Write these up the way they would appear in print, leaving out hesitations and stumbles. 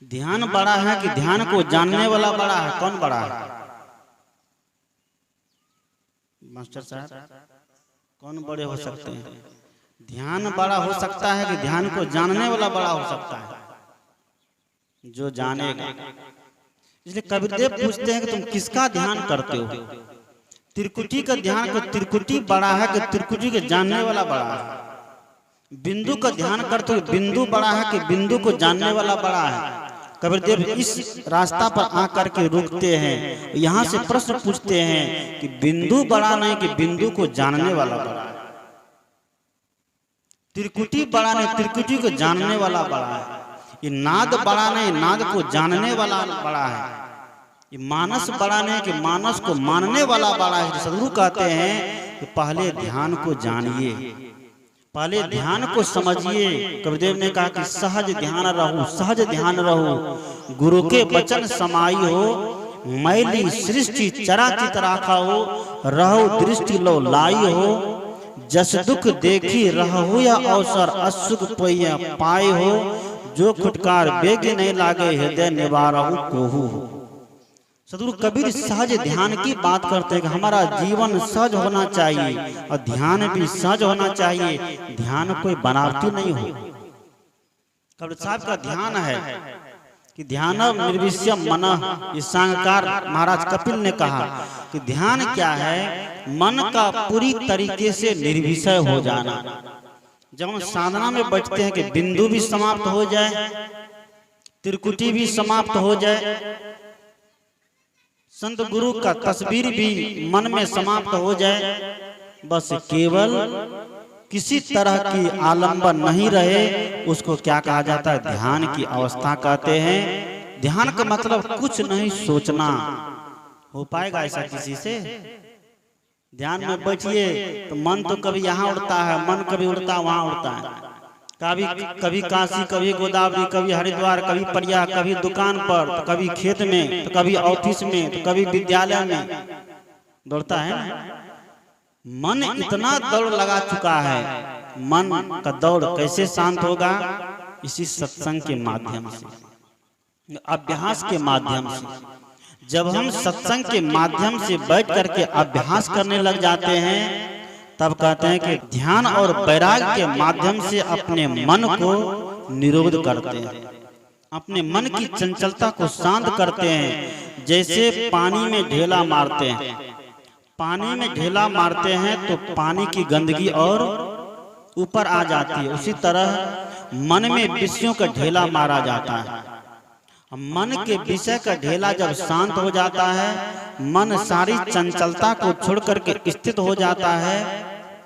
ध्यान बड़ा है कि ध्यान को जानने वाला बड़ा है? कौन बड़ा है मास्टर साहब? कौन बड़े हो सकते हैं? ध्यान बड़ा हो सकता है कि ध्यान को जानने वाला बड़ा हो सकता है? जो जानेगा। इसलिए कबीरदेव पूछते हैं कि तुम किसका ध्यान करते हो? त्रिकुटी का ध्यान को त्रिकुटी बड़ा है कि त्रिकुटी के जानने वाला बड़ा है? बिंदु का ध्यान करते हो बिंदु बड़ा है कि बिंदु को जानने वाला बड़ा है? कबीरदेव इस रास्ता पर आकर के रुकते हैं, यहाँ से प्रश्न पूछते हैं कि बिंदु बड़ा नहीं कि बिंदु को जानने वाला बड़ा है? त्रिकुटी बड़ा नहीं त्रिकुटी को जानने वाला बड़ा है। ये नाद बड़ा नहीं नाद को जानने वाला बड़ा है। ये मानस बड़ा नहीं कि मानस को मानने वाला बड़ा है। सदगुरु कहते हैं कि पहले ध्यान को जानिए, पहले ध्यान को समझिए। कबीरदेव ने कहा कि सहज ध्यान रहू, सहज ध्यान रहू, गुरु के वचन समाई हो, मैली सृष्टि चराचित राखा हो, रहो दृष्टि लो लाई हो, जस दुख देखी रहु या अवसर असुख पाए हो, जो खुटकार बेग नहीं लागे हृदय निवारहु कोहू। सदगुरु कबीर सहज ध्यान की बात करते हैं कि हमारा जीवन सहज होना चाहिए और ध्यान भी सहज होना चाहिए। ध्यान कोई बनावटी नहीं हो। कबीर साहब का ध्यान है कि ध्यान निर्विषयम मनः। इस सांगकार महाराज कपिल ने कहा कि ध्यान क्या है? मन का पूरी तरीके से निर्विषय हो जाना। जब हम साधना में बैठते हैं कि बिंदु भी समाप्त हो जाए, त्रिकुटी भी समाप्त हो जाए, संत गुरु का तस्वीर भी मन में समाप्त हो जाए, बस केवल किसी तरह की आलंबन नहीं रहे, उसको क्या कहा जाता है? ध्यान की अवस्था कहते हैं। ध्यान का मतलब कुछ नहीं सोचना। हो पाएगा ऐसा किसी से? ध्यान में बैठिए तो मन तो कभी यहाँ उड़ता है, मन कभी उड़ता है वहां उड़ता है, कभी काशी, कभी गोदावरी, कभी हरिद्वार, कभी प्रयाग, कभी दुकान पर, तो कभी खेत में, तो कभी ऑफिस में, तो कभी विद्यालय में दौड़ता है। मन इतना दौड़ लगा चुका है, मन का दौड़ कैसे शांत होगा? इसी सत्संग के माध्यम से, अभ्यास के माध्यम से। जब हम सत्संग के माध्यम से बैठ करके अभ्यास करने लग जाते हैं, तब कहते हैं कि ध्यान और वैराग्य के माध्यम से अपने मन को निरोध करते हैं, अपने मन की चंचलता को शांत करते हैं। जैसे पानी में ढेला मारते हैं, पानी में ढेला मारते हैं तो पानी की गंदगी और ऊपर आ जाती है, उसी तरह मन में विषयों का ढेला मारा जाता है। मन के विषय का ढेला जब शांत हो जाता है, मन सारी चंचलता को छोड़ करके स्थित हो जाता है,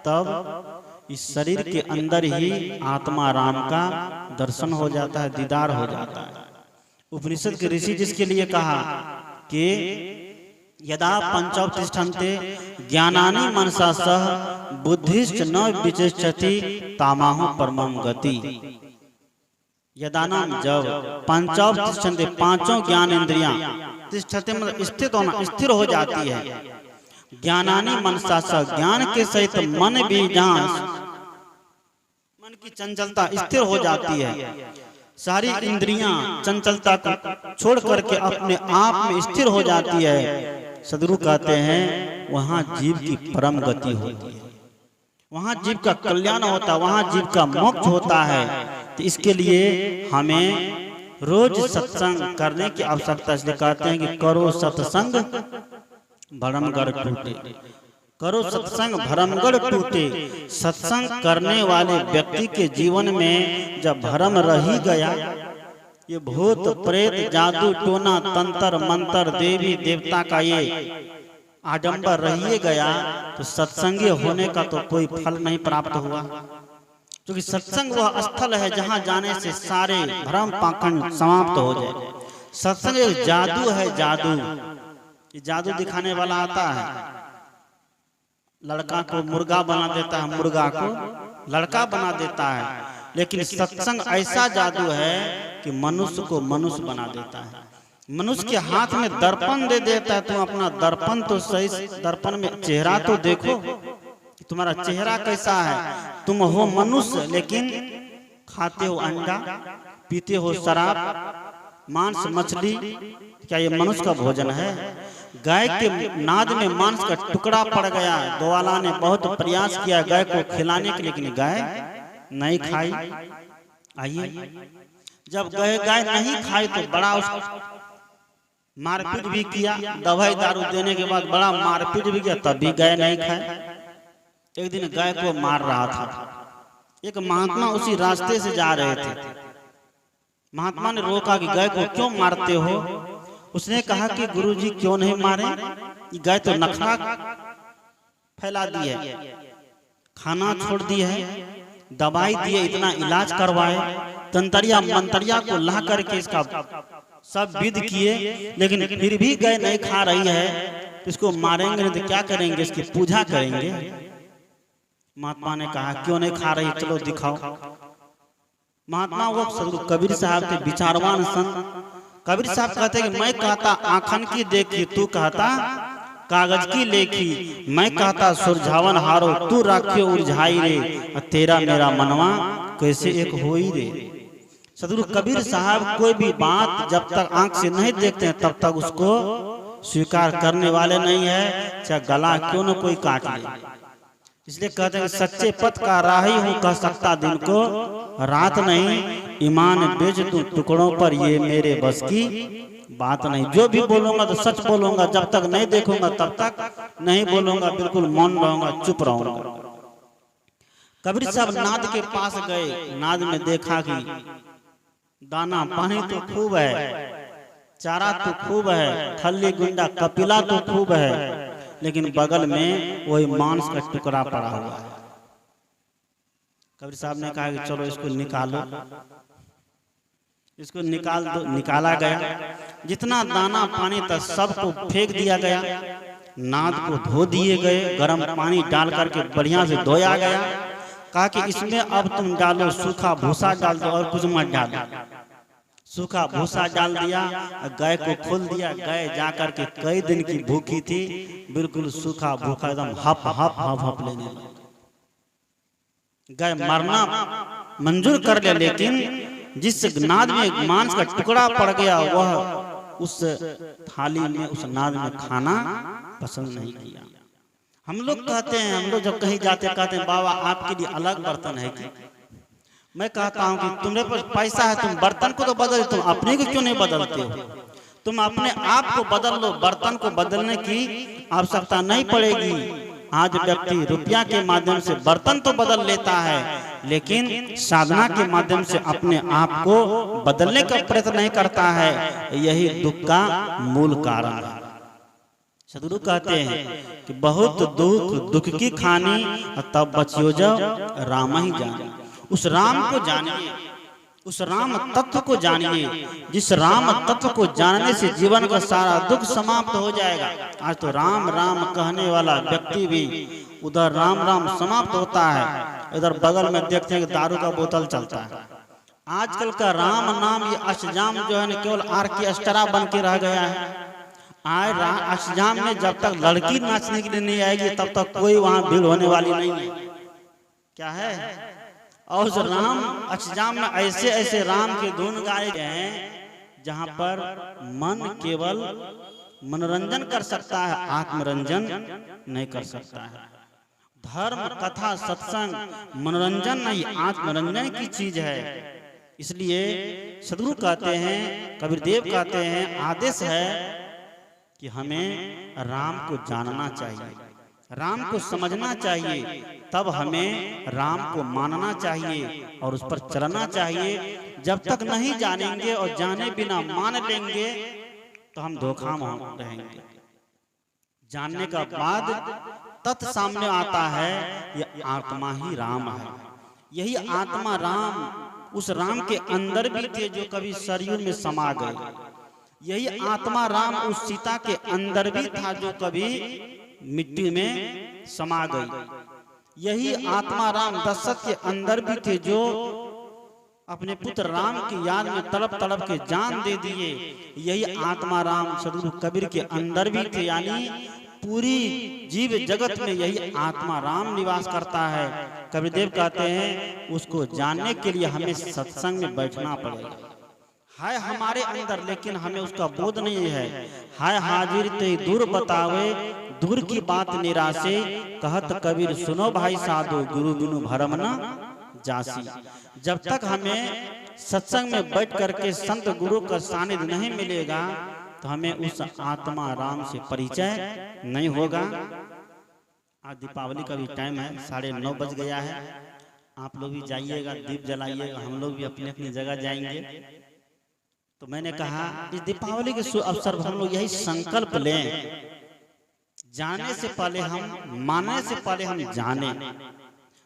तब इस शरीर के अंदर ही आत्मा राम का दर्शन हो जाता है, दीदार हो जाता है। उपनिषद के ऋषि जिसके लिए कहा कि यदा पंचोपतिष्ठन्ते ज्ञानानि मनसा सह बुद्धिश्च न विचेष्टति तामाहु परमं गति। यदानाम जब पंचोपतिष्ठन्ते, पांचों ज्ञान इंद्रियां, तिष्ठते मतलब स्थित होना, स्थिर हो जाती है। ज्ञानानि मनसा सह, ज्ञान के सहित मन भी जहाँ मन की चंचलता स्थिर हो जाती है, सारी इंद्रियां चंचलता को छोड़ करके अपने आप में स्थिर हो जाती है, सदगुरु कहते हैं वहां जीव की परम गति होती है, वहां जीव का कल्याण होता है, वहां जीव का मोक्ष होता है। तो इसके लिए हमें रोज सत्संग करने की आवश्यकता। इसलिए कहते हैं कि करो सत्संग भरमगढ़ टूटे, करो सत्संग भरमगढ़ टूटे। सत्संग करने वाले व्यक्ति के जीवन में जब भरम रही गया, ये भूत प्रेत जादू टोना तंत्र मंत्र देवी देवता का ये आडंबर रही गया, तो सत्संगी होने का तो कोई फल नहीं प्राप्त हुआ। क्योंकि सत्संग वह स्थल है जहां जाने से सारे भ्रम पाखंड समाप्त हो जाए। सत्संग एक जादू है, जादू। ये जादू दिखाने वाला आता है, लड़का को मुर्गा बना देता है, मुर्गा को लड़का बना देता है। लेकिन सत्संग ऐसा जादू है कि मनुष्य को मनुष्य बना देता है। मनुष्य के हाथ में दर्पण दे देता है, तुम अपना दर्पण तो सही, दर्पण में चेहरा तो देखो, तुम्हारा चेहरा कैसा है। तुम हो मनुष्य लेकिन खाते हो अंडा, पीते हो शराब, मांस मछली, क्या ये मनुष्य का भोजन है? गाय के नाद में मांस का टुकड़ा पड़ गया, ग्वाला ने बहुत प्रयास किया गाय को खिलाने के लिए, लेकिन गाय नहीं खाई। आइए, जब गाय नहीं खाई तो बड़ा मारपीट भी किया, दवाई दारू देने के बाद बड़ा मारपीट भी किया, तब भी गाय नहीं खाए। एक दिन गाय को मार रहा था, एक महात्मा उसी रास्ते से जा रहे थे। महात्मा ने रोका कि गाय को क्यों मारते हो? उसने कहा कि गुरुजी क्यों नहीं मारे, गाय तो नखरा फैला दी है, खाना छोड़ दी है, दवाई दिए, इतना इलाज करवाए, तंतरिया मंतरिया को ला करके इसका सब विध किए, लेकिन फिर भी गाय नहीं खा रही है, तो इसको मारेंगे नहीं तो क्या करेंगे, इसकी पूजा करेंगे। महात्मा ने कहा क्यों नहीं खा रही, चलो दिखाओ। महात्मा वो सदगुरु कबीर साहब थे, विचारवान संत। कबीर साहब कहते कि मैं कहता आंखन की देखी, तू कहता कागज की लेखी, मैं कहता सुरझावन हारो, तू राखियो उलझाई रे, तेरा मेरा मनवा कैसे एक होई रे। सदगुरु कबीर साहब कोई भी बात जब तक आंख से नहीं देखते हैं तब तक उसको स्वीकार करने वाले नहीं है, चाहे गला क्यों न कोई काट ले। इसलिए कहते हैं सच्चे पथ का राही हूँ, कह सकता दिन को रात नहीं, ईमान बेच दूं टुकड़ों पर, ये मेरे बस की बात नहीं। जो भी बोलूंगा तो सच बोलूंगा, जब तक नहीं देखूंगा तब तक नहीं बोलूंगा, बिल्कुल मौन रहूंगा, चुप रहूंगा। कबीर साहब नाद के पास गए, नाद में देखा कि दाना पानी तो खूब है, चारा तो खूब है, खल्ली गुंडा कपिला तो खूब है, लेकिन बगल में वही मांस का टुकड़ा पड़ा हुआ है। कबीर साहब ने कहा कि चलो इसको निकालो, इसको निकाल दो। निकाला गया, जितना दाना पानी था सबको फेंक दिया गया, नाद को धो दिए गए, गर्म पानी डाल करके बढ़िया से धोया गया। कहा कि इसमें अब तुम डालो सूखा भूसा डाल दो और कुछ मत डालो। सूखा भूसा डाल दिया, गाय को खोल दिया, गाय जाकर के कई दिन की भूखी थी, बिल्कुल सूखा भूखा एकदम हप हप हप हप लेने लगी। गाय मरना मंजूर कर लिया, लेकिन जिस नाद में मांस का टुकड़ा पड़ गया वह उस थाली में, उस नाद में खाना पसंद नहीं किया। हम लोग कहते हैं, हम लोग जब कहीं जाते कहते हैं बाबा आपके लिए अलग बर्तन है कि? मैं कहता हूं कि तुम्हारे पास पैसा है, तुम बर्तन को तो बदल, तुम अपने को क्यों नहीं बदलते हो? तुम अपने आप को बदल लो, बर्तन को बदलने की आवश्यकता नहीं पड़ेगी। आज व्यक्ति रुपया के माध्यम से बर्तन तो बदल लेता है, लेकिन साधना के माध्यम से अपने आप को बदलने का प्रयत्न नहीं करता है। यही दुख का मूल कारण है। सदगुरु कहते हैं कि बहुत दुख की खानी, तब बचियो जब राम ही जाने। उस राम को जानिए, उस राम तत्व को जानिए, जिस राम तत्व को जानने से जीवन का सारा दुख समाप्त हो जाएगा। आज तो राम राम कहने वाला व्यक्ति भी उधर राम राम समाप्त होता है, इधर बगल में देखते हैं कि दारू का बोतल चलता है। आजकल का राम नाम ये अष्टजाम जो है न केवल आर्केस्ट्रा बन के रह गया है। आज अष्टजाम में जब तक लड़की नाचने के लिए नहीं आएगी तब तक कोई वहां भीड़ होने वाली नहीं है। क्या है? और राम अष्टजाम में ऐसे ऐसे राम के धुन गाए गए हैं जहां पर मन केवल मनोरंजन कर सकता है, आत्मरंजन नहीं कर सकता है। धर्म कथा सत्संग मनोरंजन नहीं, आत्मरंजन की चीज है। इसलिए सदगुरु कहते हैं, कबीर देव कहते हैं, आदेश है कि हमें राम को जानना चाहिए, राम को समझना चाहिए, तब हमें राम को मानना चाहिए और उस पर चलना चाहिए। जब तक नहीं जानेंगे और जाने बिना मान लेंगे तो हम धोखा में रहेंगे। जानने का बाद तत् सामने आता है, ये आत्मा ही राम है। यही आत्मा राम उस राम के अंदर भी थे जो कभी सरयू में समा गए। यही आत्मा राम उस सीता के अंदर भी था जो कभी मिट्टी में समा गई। यही आत्मा राम दशरथ के अंदर भी थे जो अपने पुत्र राम की याद में तड़प तड़प के जान दे दिए। यही आत्मा राम सदगुरु कबीर के अंदर भी थे, यानी पूरी जीव जगत में यही आत्मा राम निवास करता है। कबीरदेव कहते हैं उसको जानने के लिए हमें सत्संग में बैठना पड़ेगा। है हमारे अंदर लेकिन हमें उसका बोध नहीं है। हाजिर ते दूर बतावे, दूर की बात निराशे, कहत कबीर सुनो भाई साधु, गुरु बिनु भरम न जासी। जब तक हमें सत्संग में बैठ करके संत गुरु का सानिध्य नहीं मिलेगा तो हमें उस आत्मा राम से परिचय नहीं होगा। आज दीपावली का भी टाइम है, 9:30 बज गया है। आप लोग भी जाइएगा, दीप जलाइएगा, हम लोग भी अपनी अपनी जगह जाएंगे। तो मैंने कहा इस दीपावली के अवसर पर हम लोग यही संकल्प लें, जाने से पहले हम मानने से पहले हम जाने।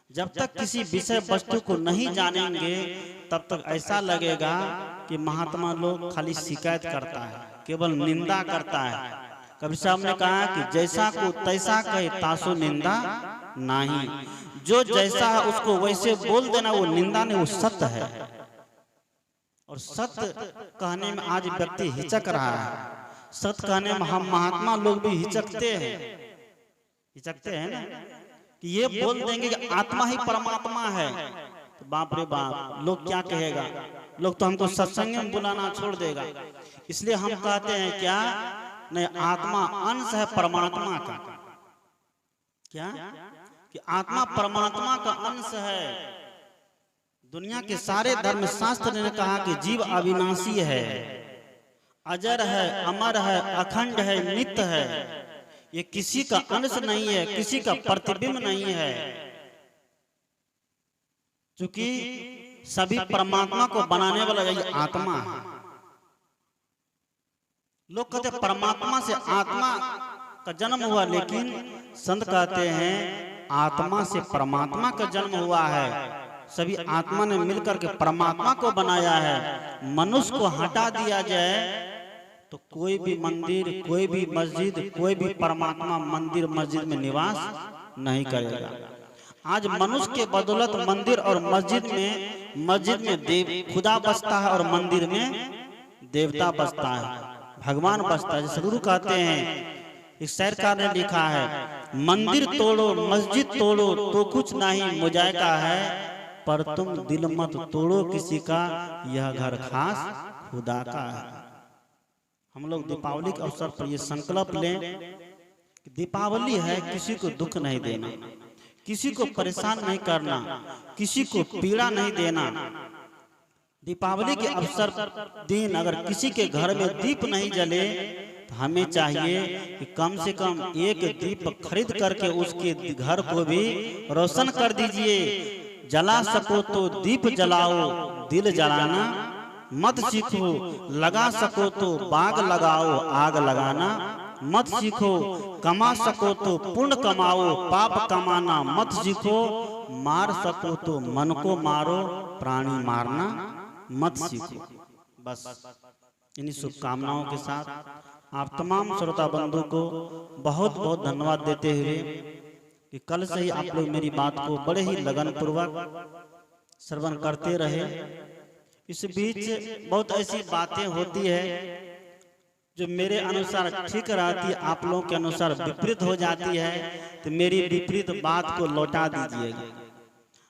जब तक किसी विषय वस्तु को नहीं जानेंगे तब तक ऐसा लगेगा कि महात्मा लोग खाली शिकायत करता है, केवल निंदा करता है। कबीर साहब ने कहा कि जैसा को तैसा कहे तासो निंदा नहीं। जो जैसा है उसको वैसे बोल देना, वो निंदा नहीं, वो सत्य है। और सत्य कहने में आज व्यक्ति हिचक रहा है। सत्य कहने में हम महात्मा लोग भी हिचकते हैं ना, कि ये बोल देंगे कि आत्मा ही परमात्मा है, तो बाप रे बाप लोग क्या कहेगा, लोग तो हमको सत्संग में बुलाना छोड़ देगा। इसलिए हम कहते हैं क्या, नहीं, आत्मा अंश है परमात्मा का। क्या कि आत्मा परमात्मा का अंश है। दुनिया के सारे धर्म शास्त्र ने कहा कि जीव अविनाशी है, अजर है, अमर है, अखंड है, नित्य है। ये किसी का अंश नहीं है, किसी का प्रतिबिंब नहीं है, क्योंकि सभी परमात्मा को बनाने वाला यही आत्मा है। लोग कहते हैं परमात्मा से आत्मा का जन्म हुआ, लेकिन संत कहते हैं आत्मा से परमात्मा का जन्म हुआ है। सभी आत्मा ने मिलकर के परमात्मा को बनाया है। मनुष्य को हटा दिया जाए तो कोई भी मंदिर, कोई भी मस्जिद, कोई भी परमात्मा मंदिर मस्जिद में निवास नहीं करेगा। आज मनुष्य के बदौलत मंदिर और मस्जिद में देव खुदा बसता है और मंदिर में देवता बसता है, भगवान बसता है। जैसे गुरु कहते हैं, एक शायरकार ने लिखा है, मंदिर तोड़ो मस्जिद तोड़ो तो कुछ नहीं मुजायका है, पर तुम दिल मत तोड़ो किसी का, यह घर खास खुदा का है। हम लोग दीपावली के अवसर पर ये संकल्प लें कि दीपावली है, किसी को दुख नहीं देना, किसी को परेशान नहीं करना, किसी को पीड़ा नहीं देना। दीपावली के अवसर दिन अगर किसी के घर में दीप नहीं जले तो हमें चाहिए कि कम से कम एक दीप खरीद करके उसके घर को भी रोशन कर दीजिए। जला सको तो दीप जलाओ, दिल जलाना मत सीखो, लगा सको तो बाग लगाओ, आग लगाना मत सीखो, कमा सको तो पुण्य कमाओ, पाप कमाना मत सीखो, मार सको तो मन को मारो, प्राणी मारना मत सीखो। बस इन्हीं शुभकामनाओं के साथ आप तमाम श्रोता बंधु को बहुत बहुत धन्यवाद देते हुए कि कल से ही आप लोग मेरी बात को बड़े ही लगन पूर्वक श्रवण करते रहे। इस बीच बहुत ऐसी बातें होती है जो मेरे अनुसार ठीक रहती, आप लोगों के अनुसार विपरीत हो जाती है, तो मेरी विपरीत बात को लौटा दीजिएगा।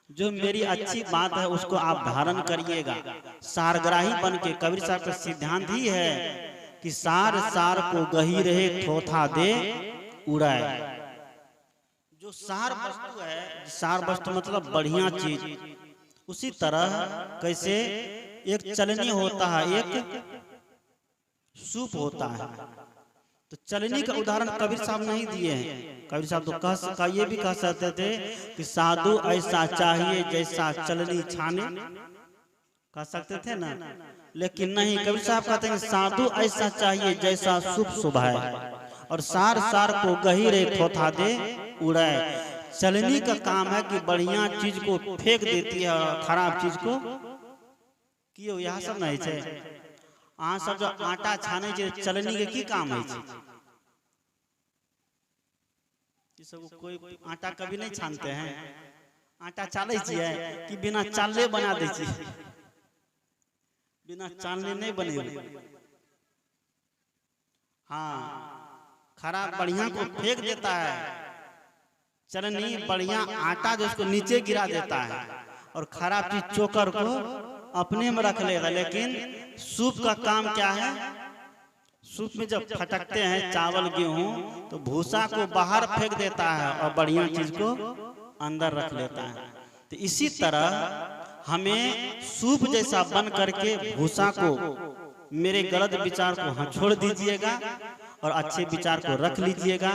जो मेरी अच्छी बात है उसको आप धारण करिएगा। सारग्राही बन के कबीर साहब का सिद्धांत ही है कि सार सार को गही रहे, थोथा दे उड़ाए। जो सार वस्तु है, सार वस्तु मतलब बढ़िया चीज, उसी तरह कैसे एक चलनी होता है, एक सूप होता है। तो चलनी का उदाहरण कबीर साहब नहीं दिए हैं। कबीर साहब तो ये भी कह सकते थे कि साधु ऐसा चाहिए जैसा चलनी छाने, कह सकते थे ना, लेकिन नहीं, कबीर साहब कहते हैं साधु ऐसा चाहिए जैसा शुभ सुभाए, और सार सार को गहीरे थोथा दे उड़ाए। चलनी का काम है कि बढ़िया चीज को फेंक देती है और खराब चीज को कियो, यह सब नहीं है। अहाँ सब जो आटा छाने छै चलनी के की काम है? सब कोई आटा कभी नहीं छानते हैं। आटा चाले छिए कि बिना चाले बना दे छिए? बिना चालने नहीं बने। हाँ, खराब बढ़िया को फेंक देता है, चरनी बढ़िया आटा जो उसको नीचे गिरा देता है, और खराब चीज चोकर को अपने में रख लेगा। लेकिन सूप का काम क्या है? सूप में जब फटकते हैं चावल गेहूं तो भूसा को बाहर फेंक देता है और बढ़िया चीज को अंदर रख लेता है। तो इसी तरह हमें सूप जैसा बन करके भूसा को, मेरे गलत विचार को हाँ छोड़ दीजिएगा और अच्छे विचार को रख लीजिएगा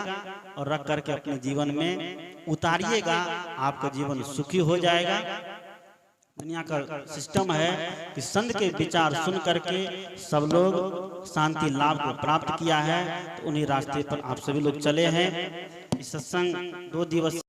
और रख करके अपने जीवन में उतारिएगा, आपका जीवन सुखी हो जाएगा। दुनिया का सिस्टम है कि संत के विचार सुन करके सब लोग शांति लाभ को प्राप्त किया है, तो उन्हीं रास्ते पर आप सभी लोग चले हैं। इस सत्संग 2 दिवस